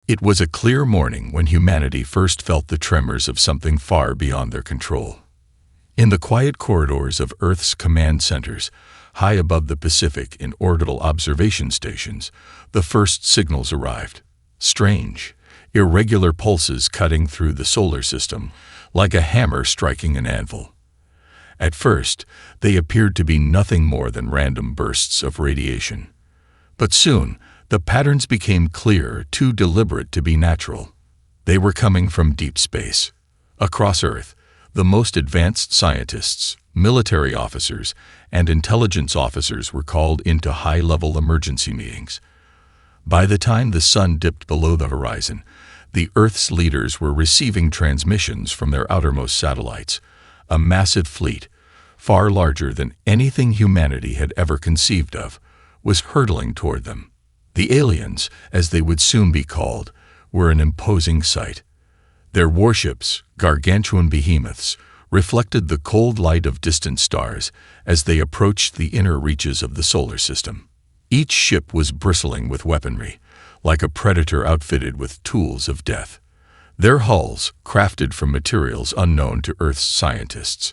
It was a clear morning when humanity first felt the tremors of something far beyond their control. In the quiet corridors of Earth's command centers, high above the Pacific in orbital observation stations, the first signals arrived. Strange, irregular pulses cutting through the solar system, like a hammer striking an anvil. At first, they appeared to be nothing more than random bursts of radiation. But soon, the patterns became clear, too deliberate to be natural. They were coming from deep space. Across Earth, the most advanced scientists, military officers, and intelligence officers were called into high-level emergency meetings. By the time the sun dipped below the horizon, the Earth's leaders were receiving transmissions from their outermost satellites. A massive fleet, far larger than anything humanity had ever conceived of, was hurtling toward them. The aliens, as they would soon be called, were an imposing sight. Their warships, gargantuan behemoths, reflected the cold light of distant stars as they approached the inner reaches of the solar system. Each ship was bristling with weaponry, like a predator outfitted with tools of death. Their hulls, crafted from materials unknown to Earth's scientists,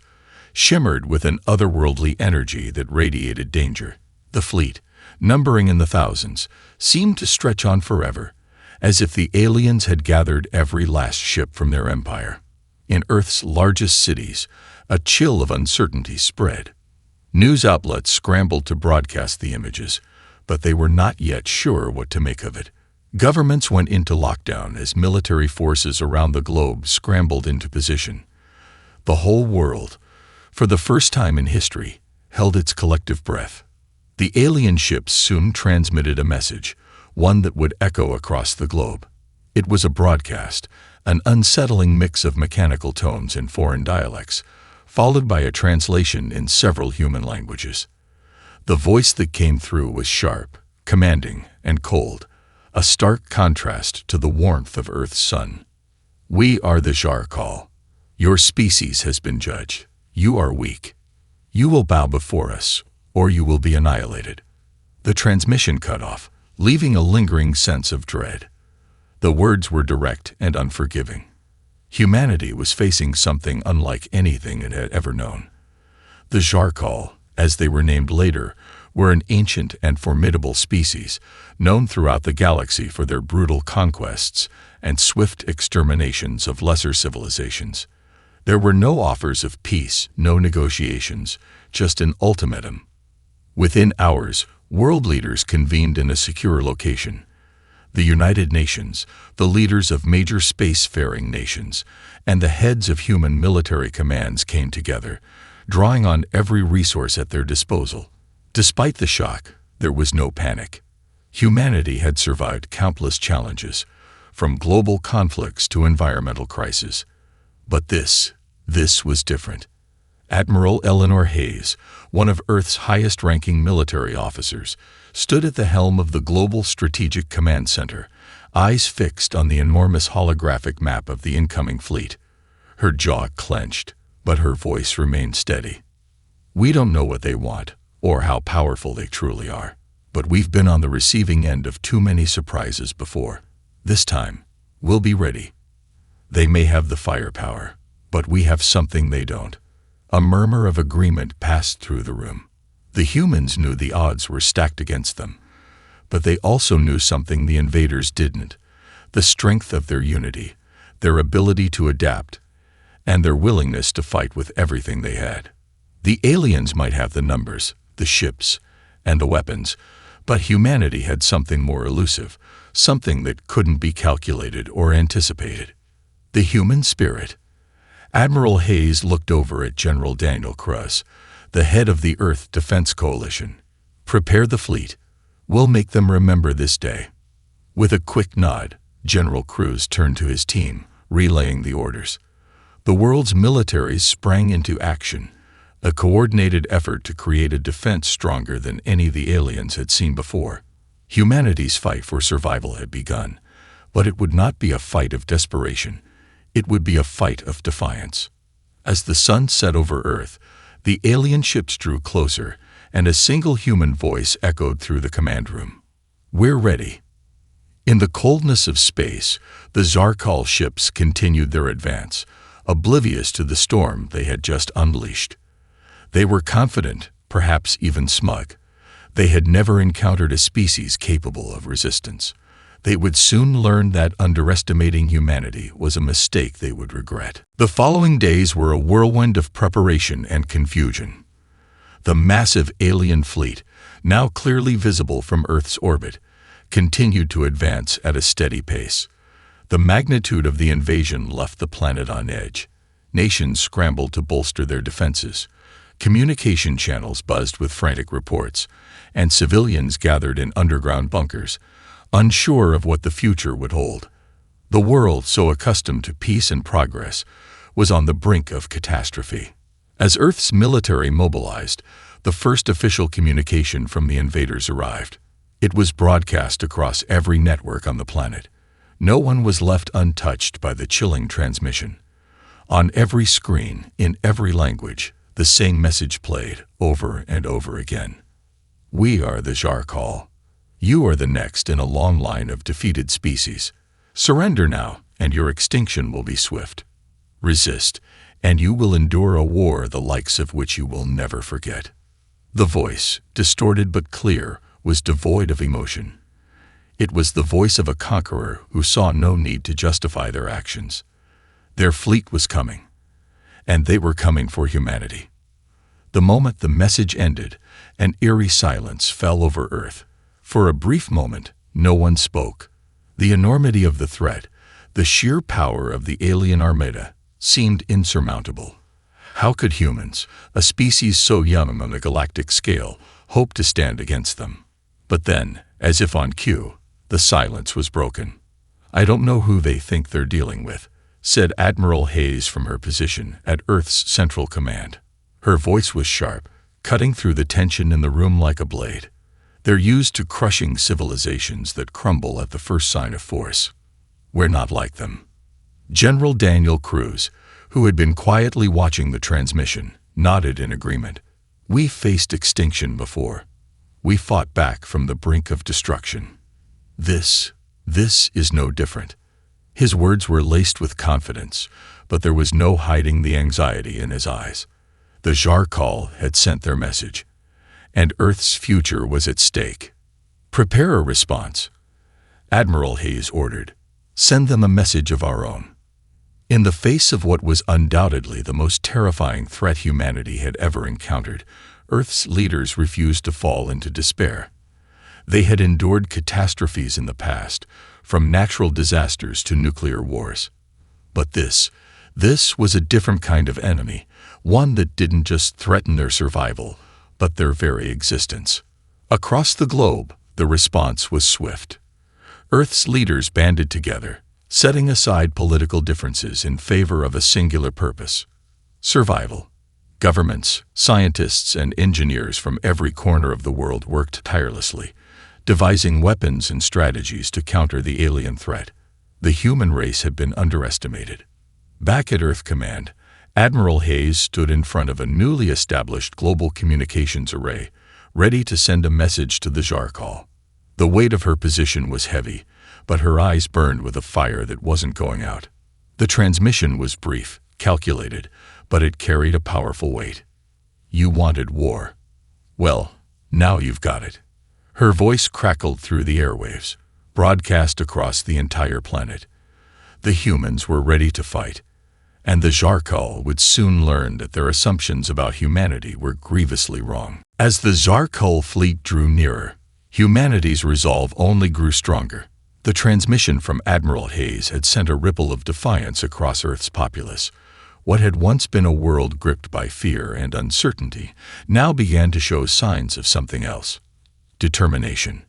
shimmered with an otherworldly energy that radiated danger. The fleet, numbering in the thousands, seemed to stretch on forever, as if the aliens had gathered every last ship from their empire. In Earth's largest cities, a chill of uncertainty spread. News outlets scrambled to broadcast the images, but they were not yet sure what to make of it. Governments went into lockdown as military forces around the globe scrambled into position. The whole world, for the first time in history, held its collective breath. The alien ships soon transmitted a message, one that would echo across the globe. It was a broadcast, an unsettling mix of mechanical tones in foreign dialects, followed by a translation in several human languages. The voice that came through was sharp, commanding, and cold, a stark contrast to the warmth of Earth's sun. "We are the Jarkal. Your species has been judged. You are weak. You will bow before us, or you will be annihilated." The transmission cut off, leaving a lingering sense of dread. The words were direct and unforgiving. Humanity was facing something unlike anything it had ever known. The Jarkal, as they were named later, were an ancient and formidable species, known throughout the galaxy for their brutal conquests and swift exterminations of lesser civilizations. There were no offers of peace, no negotiations, just an ultimatum. Within hours, world leaders convened in a secure location. The United Nations, the leaders of major spacefaring nations, and the heads of human military commands came together, drawing on every resource at their disposal. Despite the shock, there was no panic. Humanity had survived countless challenges, from global conflicts to environmental crises. But this was different. Admiral Eleanor Hayes, one of Earth's highest-ranking military officers, stood at the helm of the Global Strategic Command Center, eyes fixed on the enormous holographic map of the incoming fleet. Her jaw clenched, but her voice remained steady. "We don't know what they want, or how powerful they truly are, but we've been on the receiving end of too many surprises before. This time, we'll be ready. They may have the firepower, but we have something they don't." A murmur of agreement passed through the room. The humans knew the odds were stacked against them, but they also knew something the invaders didn't: the strength of their unity, their ability to adapt, and their willingness to fight with everything they had. The aliens might have the numbers, the ships, and the weapons, but humanity had something more elusive, something that couldn't be calculated or anticipated: the human spirit. Admiral Hayes looked over at General Daniel Kruse, the head of the Earth Defense Coalition. "Prepare the fleet. We'll make them remember this day." With a quick nod, General Kruse turned to his team, relaying the orders. The world's militaries sprang into action, a coordinated effort to create a defense stronger than any the aliens had seen before. Humanity's fight for survival had begun, but it would not be a fight of desperation. It would be a fight of defiance. As the sun set over Earth, the alien ships drew closer, and a single human voice echoed through the command room. "We're ready." In the coldness of space, the Zarkal ships continued their advance, oblivious to the storm they had just unleashed. They were confident, perhaps even smug. They had never encountered a species capable of resistance. They would soon learn that underestimating humanity was a mistake they would regret. The following days were a whirlwind of preparation and confusion. The massive alien fleet, now clearly visible from Earth's orbit, continued to advance at a steady pace. The magnitude of the invasion left the planet on edge. Nations scrambled to bolster their defenses. Communication channels buzzed with frantic reports, and civilians gathered in underground bunkers, unsure of what the future would hold. The world, so accustomed to peace and progress, was on the brink of catastrophe. As Earth's military mobilized, the first official communication from the invaders arrived. It was broadcast across every network on the planet. No one was left untouched by the chilling transmission. On every screen, in every language, the same message played over and over again. We are the Zarkal. You are the next in a long line of defeated species. Surrender now, and your extinction will be swift. Resist, and you will endure a war the likes of which you will never forget. The voice, distorted but clear, was devoid of emotion. It was the voice of a conqueror who saw no need to justify their actions. Their fleet was coming, and they were coming for humanity. The moment the message ended, an eerie silence fell over Earth. For a brief moment, no one spoke. The enormity of the threat, the sheer power of the alien armada, seemed insurmountable. How could humans, a species so young on the galactic scale, hope to stand against them? But then, as if on cue, the silence was broken. "I don't know who they think they're dealing with," said Admiral Hayes from her position at Earth's Central Command. Her voice was sharp, cutting through the tension in the room like a blade. "They're used to crushing civilizations that crumble at the first sign of force. We're not like them." General Daniel Cruz, who had been quietly watching the transmission, nodded in agreement. "We faced extinction before. We fought back from the brink of destruction. This is no different." His words were laced with confidence, but there was no hiding the anxiety in his eyes. The Zarkal had sent their message, and Earth's future was at stake. "Prepare a response," Admiral Hayes ordered. "Send them a message of our own." In the face of what was undoubtedly the most terrifying threat humanity had ever encountered, Earth's leaders refused to fall into despair. They had endured catastrophes in the past, from natural disasters to nuclear wars. But this was a different kind of enemy, one that didn't just threaten their survival, but their very existence. Across the globe, the response was swift. Earth's leaders banded together, setting aside political differences in favor of a singular purpose: survival. Governments, scientists, and engineers from every corner of the world worked tirelessly, devising weapons and strategies to counter the alien threat. The human race had been underestimated. Back at Earth Command, Admiral Hayes stood in front of a newly established global communications array, ready to send a message to the Zarkal. The weight of her position was heavy, but her eyes burned with a fire that wasn't going out. The transmission was brief, calculated, but it carried a powerful weight. "You wanted war. Well, now you've got it." Her voice crackled through the airwaves, broadcast across the entire planet. The humans were ready to fight, and the Zarkal would soon learn that their assumptions about humanity were grievously wrong. As the Zarkal fleet drew nearer, humanity's resolve only grew stronger. The transmission from Admiral Hayes had sent a ripple of defiance across Earth's populace. What had once been a world gripped by fear and uncertainty now began to show signs of something else: determination.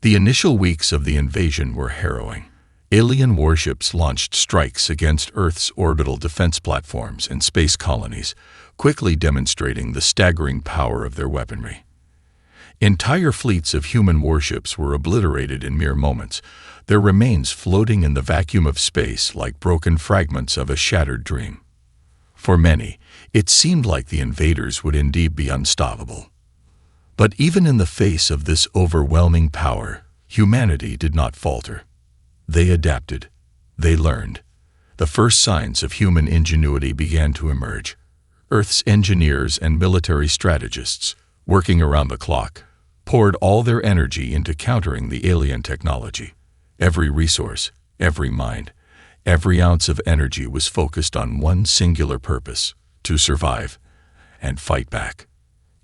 The initial weeks of the invasion were harrowing. Alien warships launched strikes against Earth's orbital defense platforms and space colonies, quickly demonstrating the staggering power of their weaponry. Entire fleets of human warships were obliterated in mere moments, their remains floating in the vacuum of space like broken fragments of a shattered dream. For many, it seemed like the invaders would indeed be unstoppable. But even in the face of this overwhelming power, humanity did not falter. They adapted. They learned. The first signs of human ingenuity began to emerge. Earth's engineers and military strategists, working around the clock, poured all their energy into countering the alien technology. Every resource, every mind, every ounce of energy was focused on one singular purpose: to survive and fight back.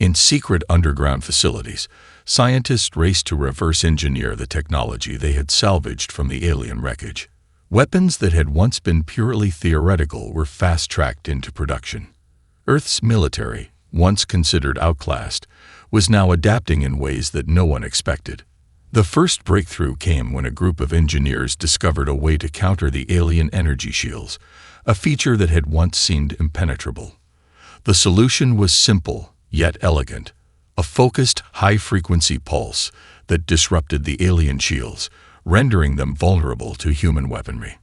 In secret underground facilities, scientists raced to reverse engineer the technology they had salvaged from the alien wreckage. Weapons that had once been purely theoretical were fast-tracked into production. Earth's military, once considered outclassed, was now adapting in ways that no one expected. The first breakthrough came when a group of engineers discovered a way to counter the alien energy shields, a feature that had once seemed impenetrable. The solution was simple, yet elegant: a focused, high-frequency pulse that disrupted the alien shields, rendering them vulnerable to human weaponry.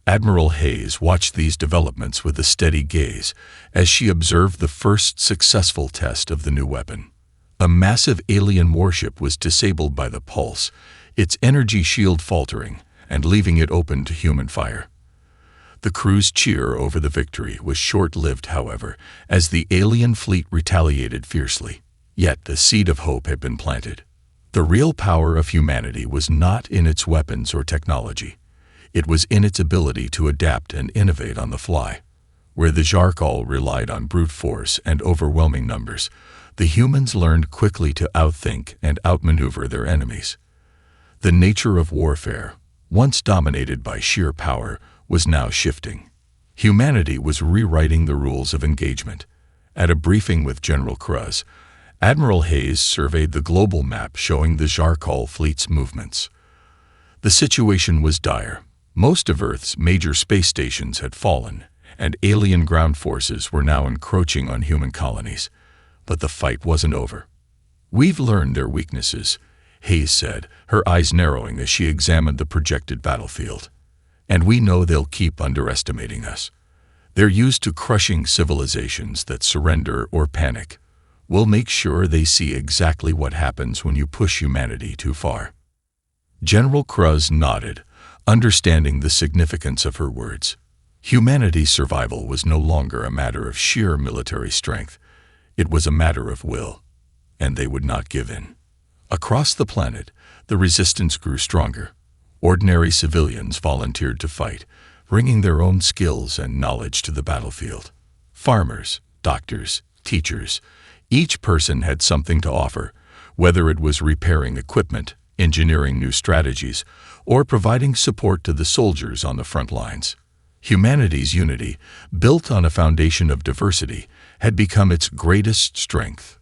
Admiral Hayes watched these developments with a steady gaze as she observed the first successful test of the new weapon. A massive alien warship was disabled by the pulse, its energy shield faltering and leaving it open to human fire. The crew's cheer over the victory was short-lived, however, as the alien fleet retaliated fiercely. Yet the seed of hope had been planted. The real power of humanity was not in its weapons or technology. It was in its ability to adapt and innovate on the fly. Where the Jarkal relied on brute force and overwhelming numbers, the humans learned quickly to outthink and outmaneuver their enemies. The nature of warfare, once dominated by sheer power, was now shifting. Humanity was rewriting the rules of engagement. At a briefing with General Cruz, Admiral Hayes surveyed the global map showing the Jarkal fleet's movements. The situation was dire. Most of Earth's major space stations had fallen, and alien ground forces were now encroaching on human colonies. But the fight wasn't over. "We've learned their weaknesses," Hayes said, her eyes narrowing as she examined the projected battlefield. "And we know they'll keep underestimating us. They're used to crushing civilizations that surrender or panic. We'll make sure they see exactly what happens when you push humanity too far." General Cruz nodded, understanding the significance of her words. Humanity's survival was no longer a matter of sheer military strength. It was a matter of will, and they would not give in. Across the planet, the resistance grew stronger. Ordinary civilians volunteered to fight, bringing their own skills and knowledge to the battlefield. Farmers, doctors, teachers, each person had something to offer, whether it was repairing equipment, engineering new strategies, or providing support to the soldiers on the front lines. Humanity's unity, built on a foundation of diversity, had become its greatest strength.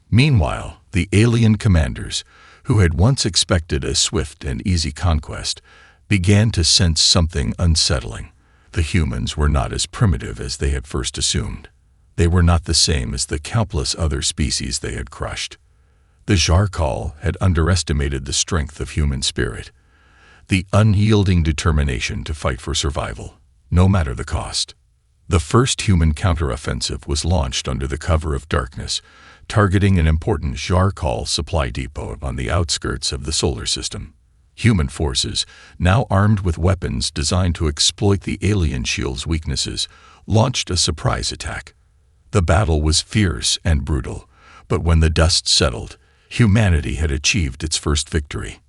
Meanwhile, the alien commanders, who had once expected a swift and easy conquest, began to sense something unsettling. The humans were not as primitive as they had first assumed. They were not the same as the countless other species they had crushed. The Jarkal had underestimated the strength of human spirit, the unyielding determination to fight for survival, no matter the cost. The first human counteroffensive was launched under the cover of darkness, targeting an important Jarkal supply depot on the outskirts of the solar system. Human forces, now armed with weapons designed to exploit the alien shield's weaknesses, launched a surprise attack. The battle was fierce and brutal, but when the dust settled, humanity had achieved its first victory.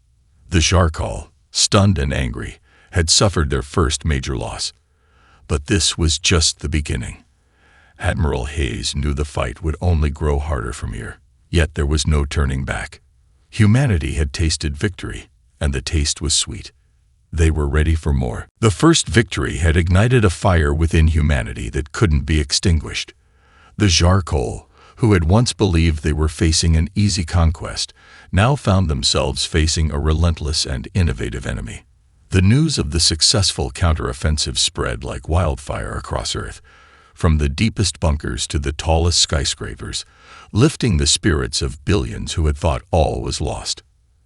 The Jarkal, stunned and angry, had suffered their first major loss. But this was just the beginning. Admiral Hayes knew the fight would only grow harder from here, yet there was no turning back. Humanity had tasted victory, and the taste was sweet. They were ready for more. The first victory had ignited a fire within humanity that couldn't be extinguished. The Jarkal, who had once believed they were facing an easy conquest, now found themselves facing a relentless and innovative enemy. The news of the successful counteroffensive spread like wildfire across Earth, from the deepest bunkers to the tallest skyscrapers, lifting the spirits of billions who had thought all was lost.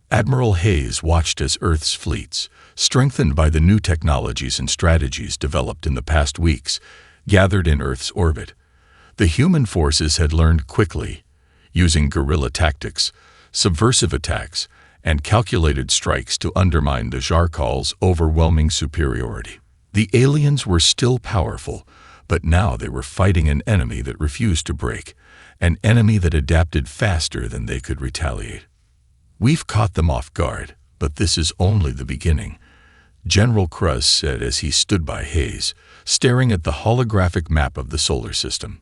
Admiral Hayes watched as Earth's fleets, strengthened by the new technologies and strategies developed in the past weeks, gathered in Earth's orbit. The human forces had learned quickly, using guerrilla tactics, subversive attacks, and calculated strikes to undermine the Jarkal's overwhelming superiority. The aliens were still powerful, but now they were fighting an enemy that refused to break, an enemy that adapted faster than they could retaliate. "We've caught them off guard, but this is only the beginning," General Kruz said as he stood by Hayes, staring at the holographic map of the solar system.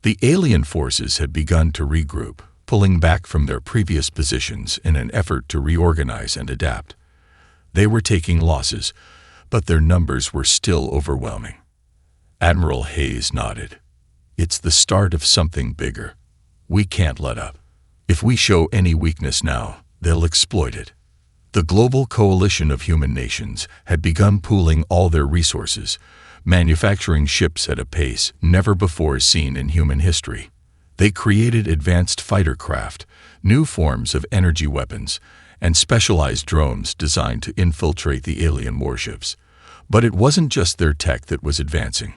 The alien forces had begun to regroup, pulling back from their previous positions in an effort to reorganize and adapt. They were taking losses, but their numbers were still overwhelming. Admiral Hayes nodded. "It's the start of something bigger. We can't let up. If we show any weakness now, they'll exploit it." The global coalition of human nations had begun pooling all their resources, manufacturing ships at a pace never before seen in human history. They created advanced fighter craft, new forms of energy weapons, and specialized drones designed to infiltrate the alien warships. But it wasn't just their tech that was advancing.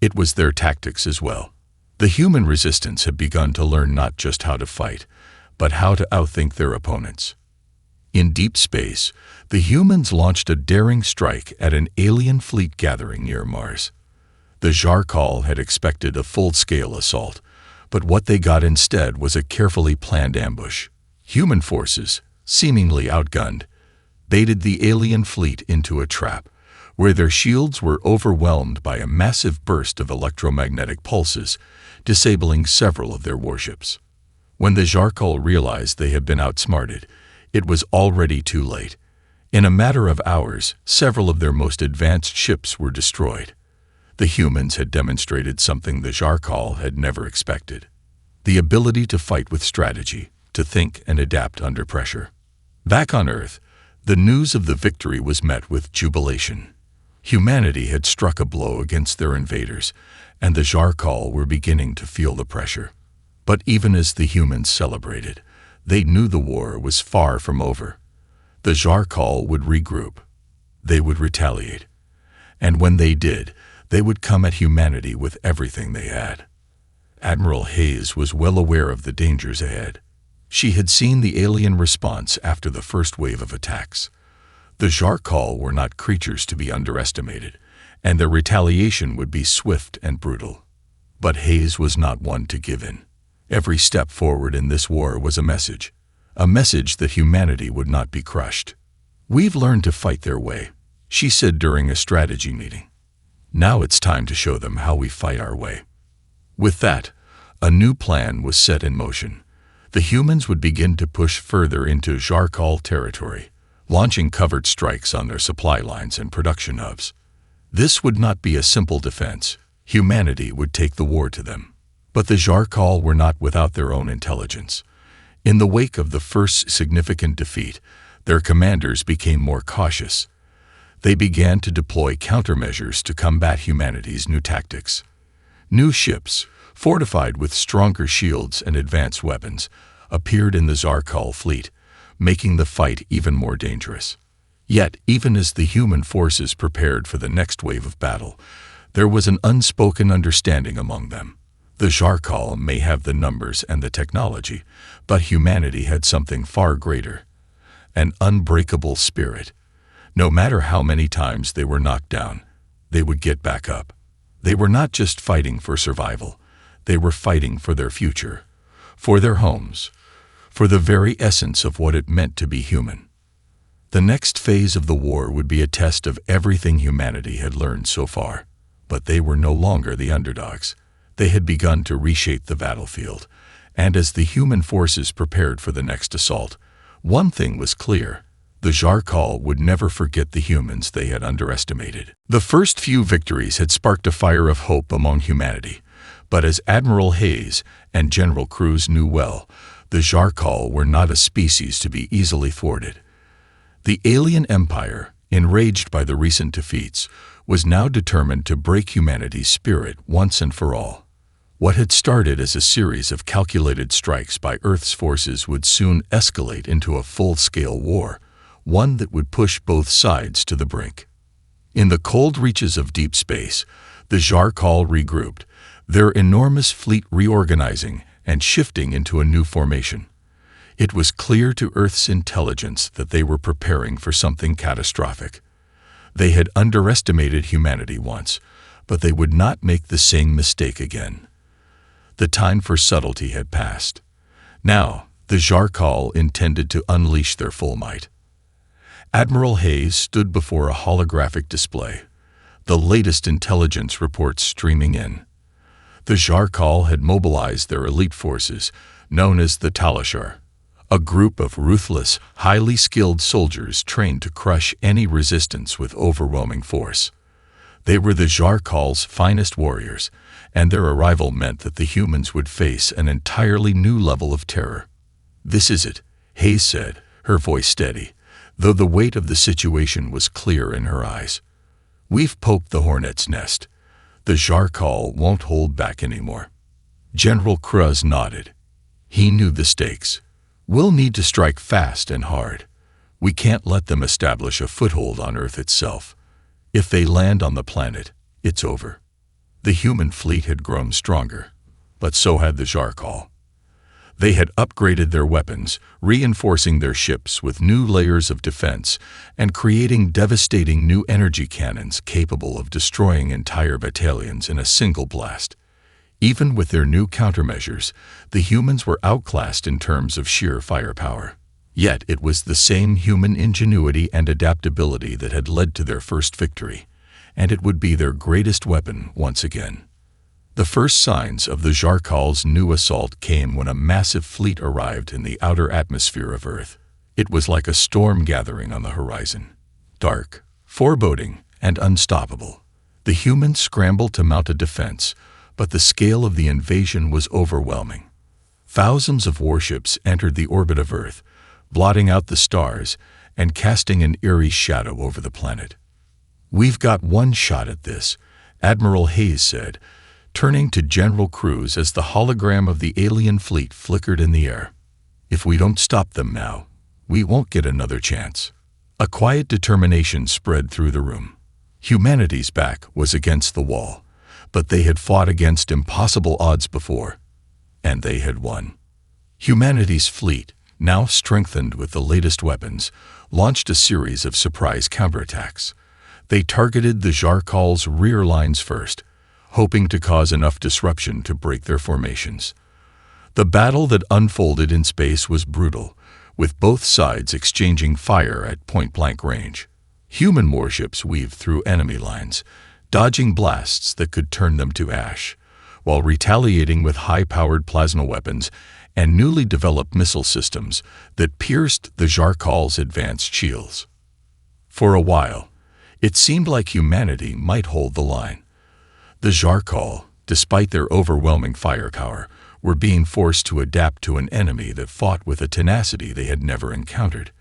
It was their tactics as well. The human resistance had begun to learn not just how to fight, but how to outthink their opponents. In deep space, the humans launched a daring strike at an alien fleet gathering near Mars. The Jarkal had expected a full-scale assault, but what they got instead was a carefully planned ambush. Human forces, seemingly outgunned, baited the alien fleet into a trap, where their shields were overwhelmed by a massive burst of electromagnetic pulses, disabling several of their warships. When the Jarkal realized they had been outsmarted, it was already too late. In a matter of hours, several of their most advanced ships were destroyed. The humans had demonstrated something the Jarkal had never expected: the ability to fight with strategy, to think and adapt under pressure. Back on Earth, the news of the victory was met with jubilation. Humanity had struck a blow against their invaders, and the Jarkal were beginning to feel the pressure. But even as the humans celebrated, they knew the war was far from over. The Jarkal would regroup. They would retaliate. And when they did, they would come at humanity with everything they had. Admiral Hayes was well aware of the dangers ahead. She had seen the alien response after the first wave of attacks. The Jarkal were not creatures to be underestimated, and their retaliation would be swift and brutal. But Hayes was not one to give in. Every step forward in this war was a message that humanity would not be crushed. "We've learned to fight their way," she said during a strategy meeting. "Now it's time to show them how we fight our way." With that, a new plan was set in motion. The humans would begin to push further into Jarkal territory, launching covert strikes on their supply lines and production hubs. This would not be a simple defense. Humanity would take the war to them. But the Jarkal were not without their own intelligence. In the wake of the first significant defeat, their commanders became more cautious. They began to deploy countermeasures to combat humanity's new tactics. New ships, fortified with stronger shields and advanced weapons, appeared in the Jarkal fleet, making the fight even more dangerous. Yet, even as the human forces prepared for the next wave of battle, there was an unspoken understanding among them. The Jarkal may have the numbers and the technology, but humanity had something far greater: an unbreakable spirit. No matter how many times they were knocked down, they would get back up. They were not just fighting for survival, they were fighting for their future, for their homes, for the very essence of what it meant to be human. The next phase of the war would be a test of everything humanity had learned so far. But they were no longer the underdogs. They had begun to reshape the battlefield, and as the human forces prepared for the next assault, one thing was clear: the Jarkal would never forget the humans they had underestimated. The first few victories had sparked a fire of hope among humanity, but as Admiral Hayes and General Kruz knew well, the Jarkal were not a species to be easily thwarted. The alien empire, enraged by the recent defeats, was now determined to break humanity's spirit once and for all. What had started as a series of calculated strikes by Earth's forces would soon escalate into a full-scale war, one that would push both sides to the brink. In the cold reaches of deep space, the Jarkal regrouped, their enormous fleet reorganizing and shifting into a new formation. It was clear to Earth's intelligence that they were preparing for something catastrophic. They had underestimated humanity once, but they would not make the same mistake again. The time for subtlety had passed. Now, the Jarkal intended to unleash their full might. Admiral Hayes stood before a holographic display, the latest intelligence reports streaming in. The Jarkal had mobilized their elite forces, known as the Talishar, a group of ruthless, highly skilled soldiers trained to crush any resistance with overwhelming force. They were the Jarkal's finest warriors, and their arrival meant that the humans would face an entirely new level of terror. "This is it," Hayes said, her voice steady, though the weight of the situation was clear in her eyes. "We've poked the hornet's nest. The Jarkal won't hold back anymore." General Kruz nodded. He knew the stakes. "We'll need to strike fast and hard. We can't let them establish a foothold on Earth itself. If they land on the planet, it's over." The human fleet had grown stronger, but so had the Jarkal. They had upgraded their weapons, reinforcing their ships with new layers of defense and creating devastating new energy cannons capable of destroying entire battalions in a single blast. Even with their new countermeasures, the humans were outclassed in terms of sheer firepower. Yet it was the same human ingenuity and adaptability that had led to their first victory, and it would be their greatest weapon once again. The first signs of the Jarkal's new assault came when a massive fleet arrived in the outer atmosphere of Earth. It was like a storm gathering on the horizon. Dark, foreboding, and unstoppable. The humans scrambled to mount a defense, but the scale of the invasion was overwhelming. Thousands of warships entered the orbit of Earth, blotting out the stars and casting an eerie shadow over the planet. "We've got one shot at this," Admiral Hayes said, turning to General Kruz as the hologram of the alien fleet flickered in the air. "If we don't stop them now, we won't get another chance." A quiet determination spread through the room. Humanity's back was against the wall, but they had fought against impossible odds before, and they had won. Humanity's fleet, now strengthened with the latest weapons, launched a series of surprise counterattacks. They targeted the Jarkal's rear lines first, hoping to cause enough disruption to break their formations. The battle that unfolded in space was brutal, with both sides exchanging fire at point-blank range. Human warships weaved through enemy lines, dodging blasts that could turn them to ash, while retaliating with high-powered plasma weapons and newly developed missile systems that pierced the Jarkal's advanced shields. For a while, it seemed like humanity might hold the line. The Jarkal, despite their overwhelming firepower, were being forced to adapt to an enemy that fought with a tenacity they had never encountered.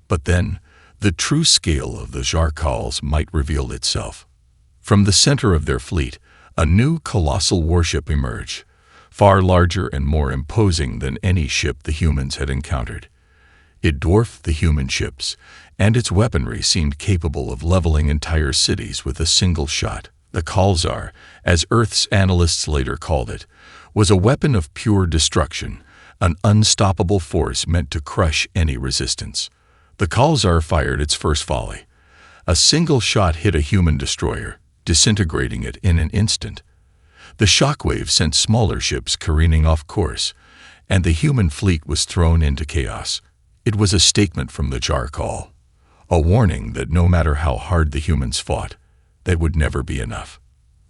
But then, the true scale of the Jarkal's might revealed itself. From the center of their fleet, a new colossal warship emerged, far larger and more imposing than any ship the humans had encountered. It dwarfed the human ships, and its weaponry seemed capable of leveling entire cities with a single shot. The Khalzar, as Earth's analysts later called it, was a weapon of pure destruction, an unstoppable force meant to crush any resistance. The Khalzar fired its first volley. A single shot hit a human destroyer, disintegrating it in an instant. The shockwave sent smaller ships careening off course, and the human fleet was thrown into chaos. It was a statement from the Jarkal, a warning that no matter how hard the humans fought, that would never be enough.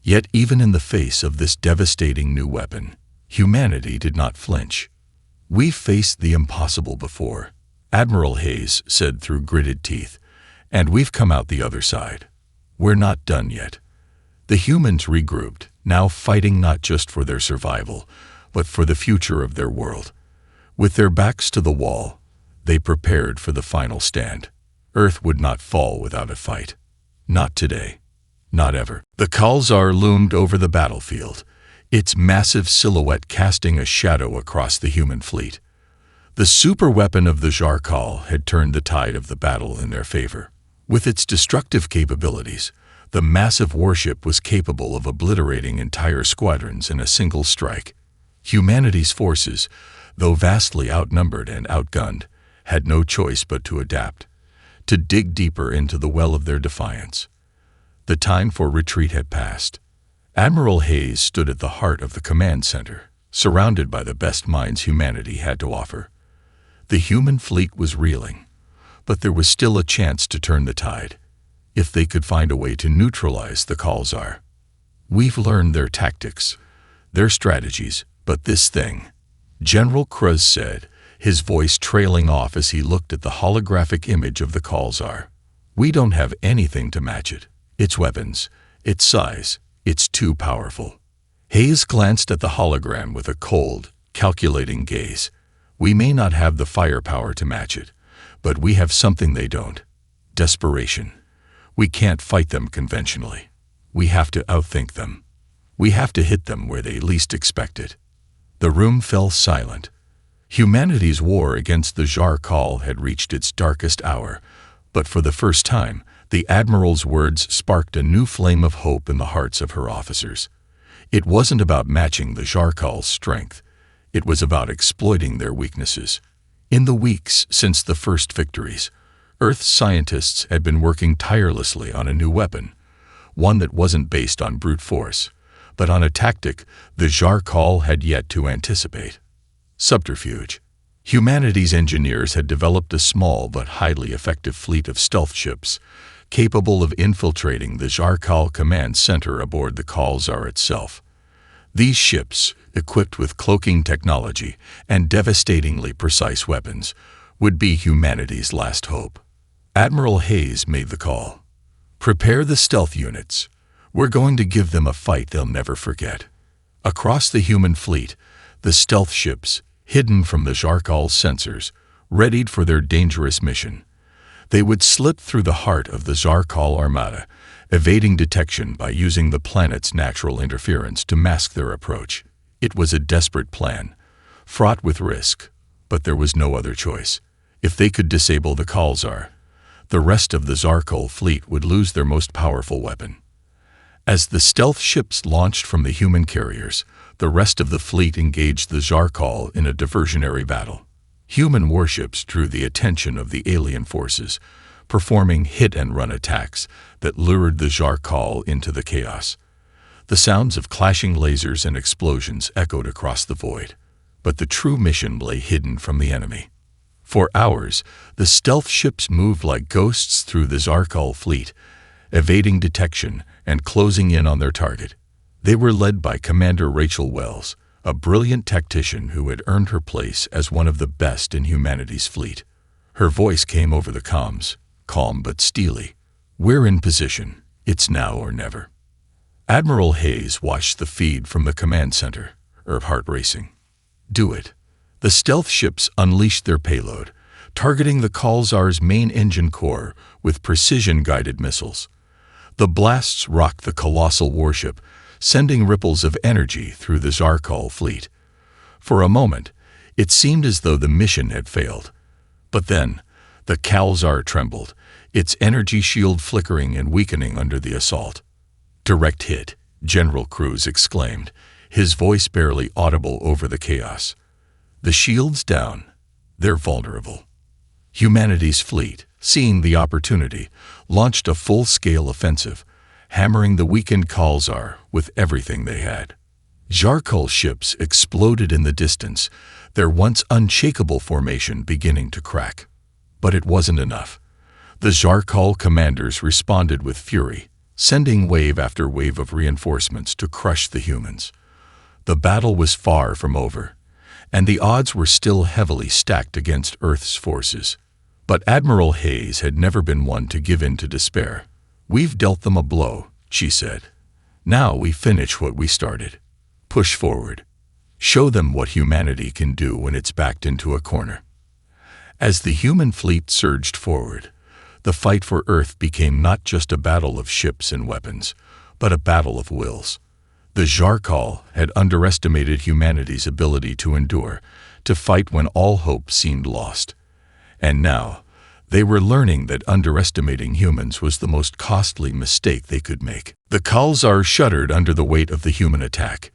Yet even in the face of this devastating new weapon, humanity did not flinch. "We've faced the impossible before," Admiral Hayes said through gritted teeth, "and we've come out the other side. We're not done yet." The humans regrouped, now fighting not just for their survival, but for the future of their world. With their backs to the wall, they prepared for the final stand. Earth would not fall without a fight. Not today. Not ever. The Khalzar loomed over the battlefield, its massive silhouette casting a shadow across the human fleet. The superweapon of the Jarkal had turned the tide of the battle in their favor. With its destructive capabilities, the massive warship was capable of obliterating entire squadrons in a single strike. Humanity's forces, though vastly outnumbered and outgunned, had no choice but to adapt, to dig deeper into the well of their defiance. The time for retreat had passed. Admiral Hayes stood at the heart of the command center, surrounded by the best minds humanity had to offer. The human fleet was reeling, but there was still a chance to turn the tide, if they could find a way to neutralize the Khalzar. "We've learned their tactics, their strategies, but this thing," General Kruz said, his voice trailing off as he looked at the holographic image of the Khalzar. "We don't have anything to match it. Its weapons, its size, it's too powerful." Hayes glanced at the hologram with a cold, calculating gaze. "We may not have the firepower to match it, but we have something they don't. Desperation. We can't fight them conventionally. We have to outthink them. We have to hit them where they least expect it." The room fell silent. Humanity's war against the Jarkal had reached its darkest hour, but for the first time, the Admiral's words sparked a new flame of hope in the hearts of her officers. It wasn't about matching the Jarkal's strength. It was about exploiting their weaknesses. In the weeks since the first victories, Earth's scientists had been working tirelessly on a new weapon, one that wasn't based on brute force, but on a tactic the Jarkal had yet to anticipate. Subterfuge. Humanity's engineers had developed a small but highly effective fleet of stealth ships, capable of infiltrating the Jarkal command center aboard the Khalzar itself. These ships, equipped with cloaking technology and devastatingly precise weapons, would be humanity's last hope. Admiral Hayes made the call. "Prepare the stealth units. We're going to give them a fight they'll never forget." Across the human fleet, the stealth ships, hidden from the Jarkal's sensors, readied for their dangerous mission. They would slip through the heart of the Jarkal armada, evading detection by using the planet's natural interference to mask their approach. It was a desperate plan, fraught with risk, but there was no other choice. If they could disable the Khalzar, the rest of the Jarkal fleet would lose their most powerful weapon. As the stealth ships launched from the human carriers, the rest of the fleet engaged the Jarkal in a diversionary battle. Human warships drew the attention of the alien forces, performing hit-and-run attacks that lured the Jarkal into the chaos. The sounds of clashing lasers and explosions echoed across the void, but the true mission lay hidden from the enemy. For hours, the stealth ships moved like ghosts through the Jarkal fleet, evading detection and closing in on their target. They were led by Commander Rachel Wells, a brilliant tactician who had earned her place as one of the best in humanity's fleet. Her voice came over the comms, calm but steely. "We're in position. It's now or never." Admiral Hayes watched the feed from the command center, her heart racing. "Do it." The stealth ships unleashed their payload, targeting the Khalzar's main engine core with precision-guided missiles. The blasts rocked the colossal warship, sending ripples of energy through the Jarkal fleet. For a moment, it seemed as though the mission had failed. But then, the Khalzar trembled, its energy shield flickering and weakening under the assault. "Direct hit," General Kruz exclaimed, his voice barely audible over the chaos. "The shield's down. They're vulnerable." Humanity's fleet, seeing the opportunity, launched a full-scale offensive, hammering the weakened Khalzar with everything they had. Jarkal ships exploded in the distance, their once unshakable formation beginning to crack. But it wasn't enough. The Jarkal commanders responded with fury, sending wave after wave of reinforcements to crush the humans. The battle was far from over, and the odds were still heavily stacked against Earth's forces. But Admiral Hayes had never been one to give in to despair. "We've dealt them a blow," she said. "Now we finish what we started. Push forward. Show them what humanity can do when it's backed into a corner." As the human fleet surged forward, the fight for Earth became not just a battle of ships and weapons, but a battle of wills. The Jarkal had underestimated humanity's ability to endure, to fight when all hope seemed lost. And now, they were learning that underestimating humans was the most costly mistake they could make. The Khalzar shuddered under the weight of the human attack.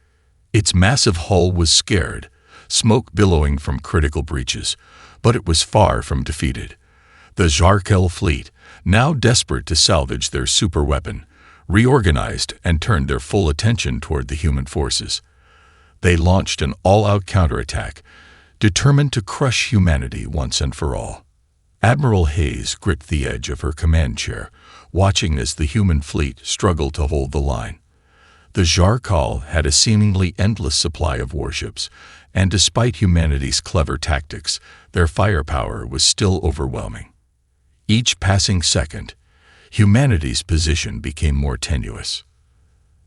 Its massive hull was scared, smoke billowing from critical breaches, but it was far from defeated. The Zarkel fleet, now desperate to salvage their superweapon, reorganized and turned their full attention toward the human forces. They launched an all-out counterattack, determined to crush humanity once and for all. Admiral Hayes gripped the edge of her command chair, watching as the human fleet struggled to hold the line. The Zarkal had a seemingly endless supply of warships, and despite humanity's clever tactics, their firepower was still overwhelming. Each passing second, humanity's position became more tenuous.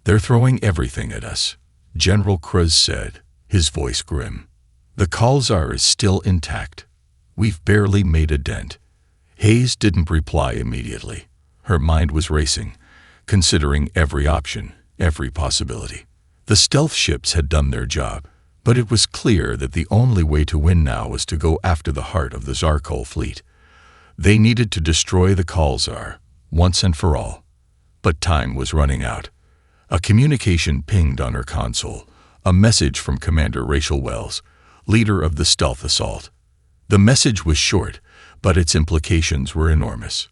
"They're throwing everything at us," General Kruz said, his voice grim. "The Khalzar is still intact. We've barely made a dent." Hayes didn't reply immediately. Her mind was racing, considering every option, every possibility. The stealth ships had done their job, but it was clear that the only way to win now was to go after the heart of the Zarkal fleet. They needed to destroy the Khalzar, once and for all. But time was running out. A communication pinged on her console, a message from Commander Rachel Wells, leader of the stealth assault. The message was short, but its implications were enormous.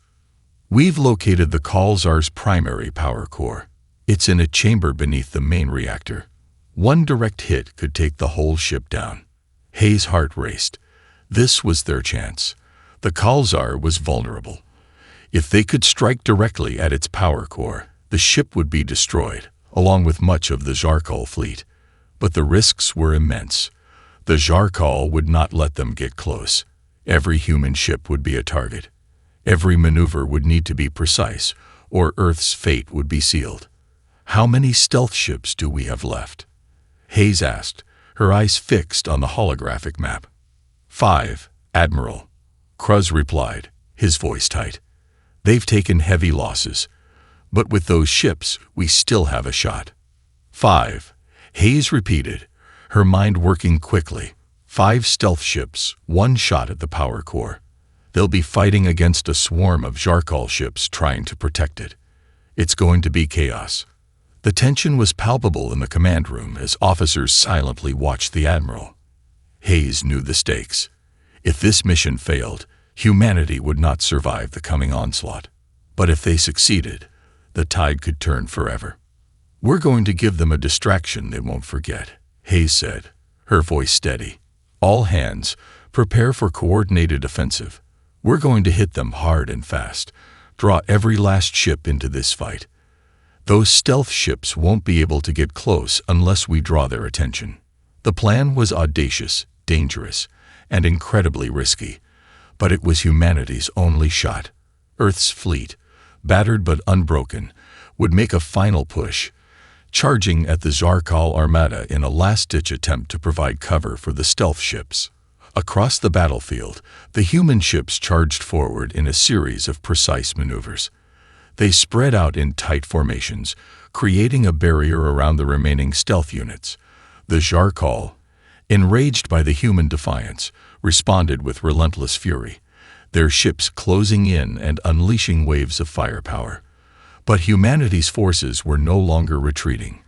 "We've located the Khalzar's primary power core. It's in a chamber beneath the main reactor. One direct hit could take the whole ship down." Hayes' heart raced. This was their chance. The Khalzar was vulnerable. If they could strike directly at its power core, the ship would be destroyed, along with much of the Zarkal fleet. But the risks were immense. The Zarkal would not let them get close. Every human ship would be a target. Every maneuver would need to be precise, or Earth's fate would be sealed. "How many stealth ships do we have left?" Hayes asked, her eyes fixed on the holographic map. "5, Admiral," Kruz replied, his voice tight. "They've taken heavy losses, but with those ships, we still have a shot." "5," Hayes repeated, her mind working quickly. 5 stealth ships, 1 shot at the power core. They'll be fighting against a swarm of Zarkal ships trying to protect it. It's going to be chaos. The tension was palpable in the command room as officers silently watched the Admiral. Hayes knew the stakes. If this mission failed, humanity would not survive the coming onslaught. But if they succeeded, the tide could turn forever. "We're going to give them a distraction they won't forget," Hayes said, her voice steady. "All hands, prepare for coordinated offensive. We're going to hit them hard and fast, draw every last ship into this fight. Those stealth ships won't be able to get close unless we draw their attention." The plan was audacious, dangerous, and incredibly risky, but it was humanity's only shot. Earth's fleet, battered but unbroken, would make a final push, charging at the Zarkal Armada in a last-ditch attempt to provide cover for the stealth ships. Across the battlefield, the human ships charged forward in a series of precise maneuvers. They spread out in tight formations, creating a barrier around the remaining stealth units. The Zarkal, enraged by the human defiance, responded with relentless fury, their ships closing in and unleashing waves of firepower. But humanity's forces were no longer retreating.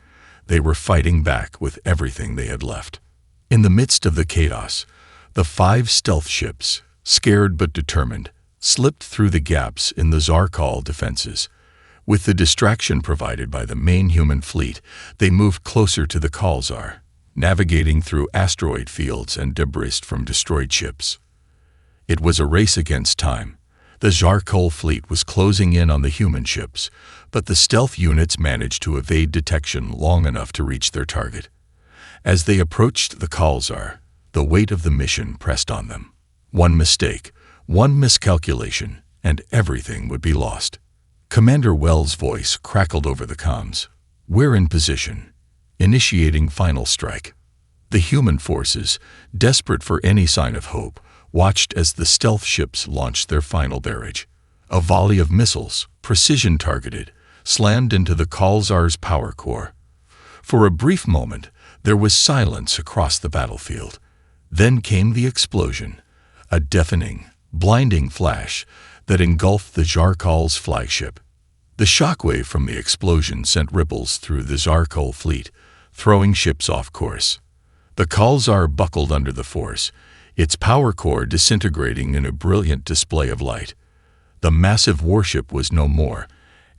They were fighting back with everything they had left. In the midst of the chaos, the 5 stealth ships, scared but determined, slipped through the gaps in the Zarkal defenses. With the distraction provided by the main human fleet, they moved closer to the Khalzar, navigating through asteroid fields and debris from destroyed ships. It was a race against time. The Zarkal fleet was closing in on the human ships, but the stealth units managed to evade detection long enough to reach their target. As they approached the Khalzar, the weight of the mission pressed on them. One mistake, one miscalculation, and everything would be lost. Commander Wells' voice crackled over the comms. "We're in position. Initiating final strike." The human forces, desperate for any sign of hope, watched as the stealth ships launched their final barrage. A volley of missiles, precision-targeted, slammed into the Khalzar's power core. For a brief moment, there was silence across the battlefield. Then came the explosion, a deafening, blinding flash that engulfed the Zarkal's flagship. The shockwave from the explosion sent ripples through the Zarkal fleet, throwing ships off course. The Khalzar buckled under the force, its power core disintegrating in a brilliant display of light. The massive warship was no more,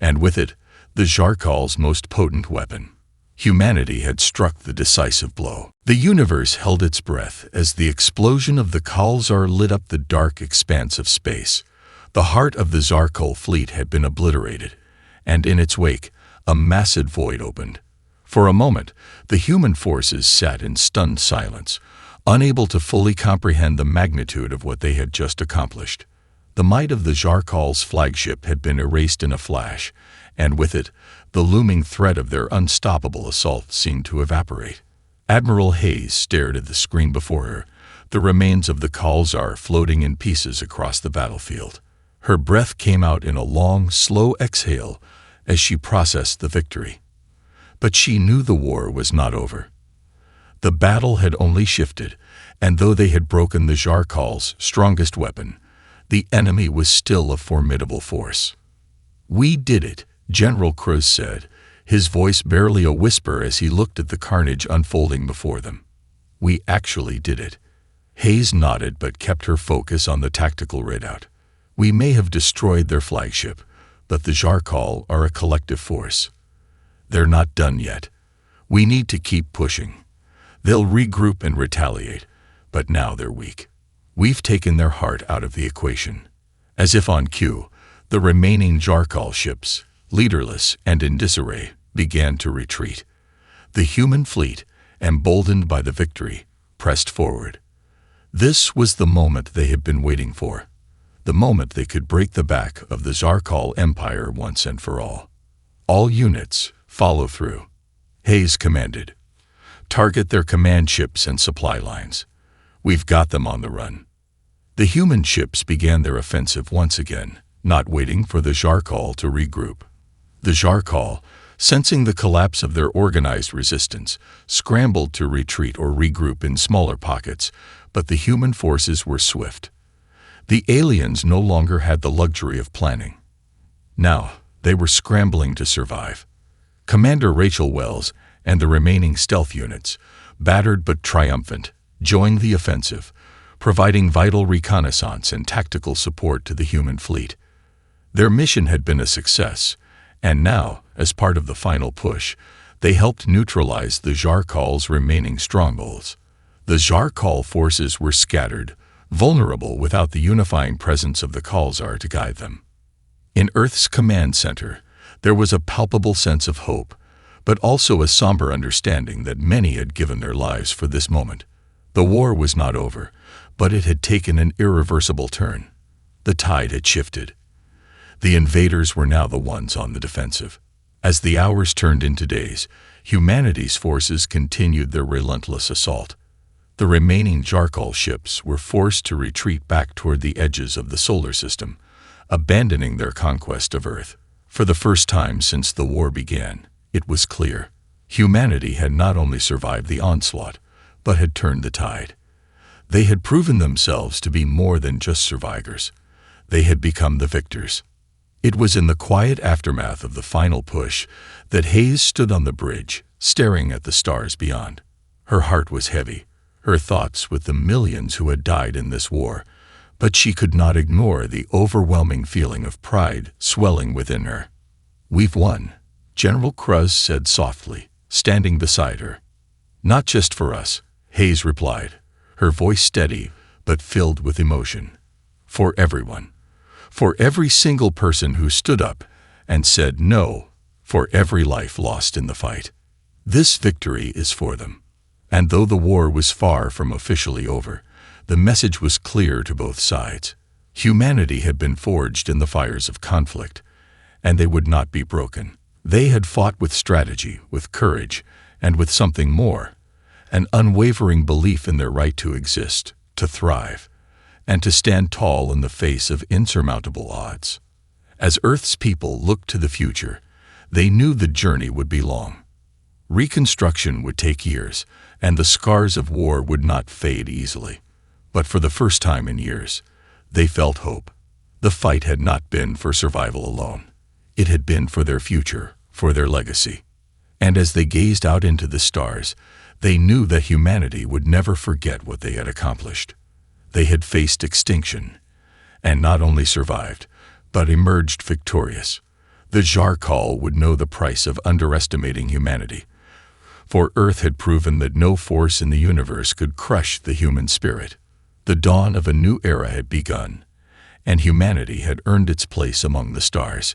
and with it, the Zarkal's most potent weapon. Humanity had struck the decisive blow. The universe held its breath as the explosion of the Khalzar lit up the dark expanse of space. The heart of the Zarkal fleet had been obliterated, and in its wake, a massive void opened. For a moment, the human forces sat in stunned silence, unable to fully comprehend the magnitude of what they had just accomplished. The might of the Zarkal's flagship had been erased in a flash, and with it, the looming threat of their unstoppable assault seemed to evaporate. Admiral Hayes stared at the screen before her, the remains of the Khalzar floating in pieces across the battlefield. Her breath came out in a long, slow exhale as she processed the victory. But she knew the war was not over. The battle had only shifted, and though they had broken the Zarkal's strongest weapon, the enemy was still a formidable force. "We did it," General Cruz said, his voice barely a whisper as he looked at the carnage unfolding before them. "We actually did it." Hayes nodded but kept her focus on the tactical readout. "We may have destroyed their flagship, but the Zarkal are a collective force. They're not done yet. We need to keep pushing. They'll regroup and retaliate, but now they're weak. We've taken their heart out of the equation." As if on cue, the remaining Zarkal ships, leaderless and in disarray, began to retreat. The human fleet, emboldened by the victory, pressed forward. This was the moment they had been waiting for, the moment they could break the back of the Zarkal Empire once and for all. "All units, follow through," Hayes commanded. "Target their command ships and supply lines. We've got them on the run." The human ships began their offensive once again, not waiting for the Zarkal to regroup. The Zarkal, sensing the collapse of their organized resistance, scrambled to retreat or regroup in smaller pockets, but the human forces were swift. The aliens no longer had the luxury of planning. Now, they were scrambling to survive. Commander Rachel Wells and the remaining stealth units, battered but triumphant, joined the offensive, providing vital reconnaissance and tactical support to the human fleet. Their mission had been a success, and now, as part of the final push, they helped neutralize the Zarkal's remaining strongholds. The Zarkal forces were scattered, vulnerable without the unifying presence of the Khalzar to guide them. In Earth's command center, there was a palpable sense of hope, but also a somber understanding that many had given their lives for this moment. The war was not over, but it had taken an irreversible turn. The tide had shifted. The invaders were now the ones on the defensive. As the hours turned into days, humanity's forces continued their relentless assault. The remaining Zarkal ships were forced to retreat back toward the edges of the solar system, abandoning their conquest of Earth. For the first time since the war began, it was clear. Humanity had not only survived the onslaught, but had turned the tide. They had proven themselves to be more than just survivors. They had become the victors. It was in the quiet aftermath of the final push that Hayes stood on the bridge, staring at the stars beyond. Her heart was heavy, her thoughts with the millions who had died in this war, but she could not ignore the overwhelming feeling of pride swelling within her. "We've won," General Cruz said softly, standing beside her. "Not just for us," Hayes replied, her voice steady but filled with emotion. "For everyone. For every single person who stood up and said no, for every life lost in the fight. This victory is for them." And though the war was far from officially over, the message was clear to both sides. Humanity had been forged in the fires of conflict, and they would not be broken. They had fought with strategy, with courage, and with something more, an unwavering belief in their right to exist, to thrive, and to stand tall in the face of insurmountable odds. As Earth's people looked to the future, they knew the journey would be long. Reconstruction would take years, and the scars of war would not fade easily. But for the first time in years, they felt hope. The fight had not been for survival alone. It had been for their future, for their legacy. And as they gazed out into the stars, They knew that humanity would never forget what they had accomplished. They had faced extinction, and not only survived, but emerged victorious. The Jarkal would know the price of underestimating humanity, for Earth had proven that no force in the universe could crush the human spirit. The dawn of a new era had begun, and humanity had earned its place among the stars.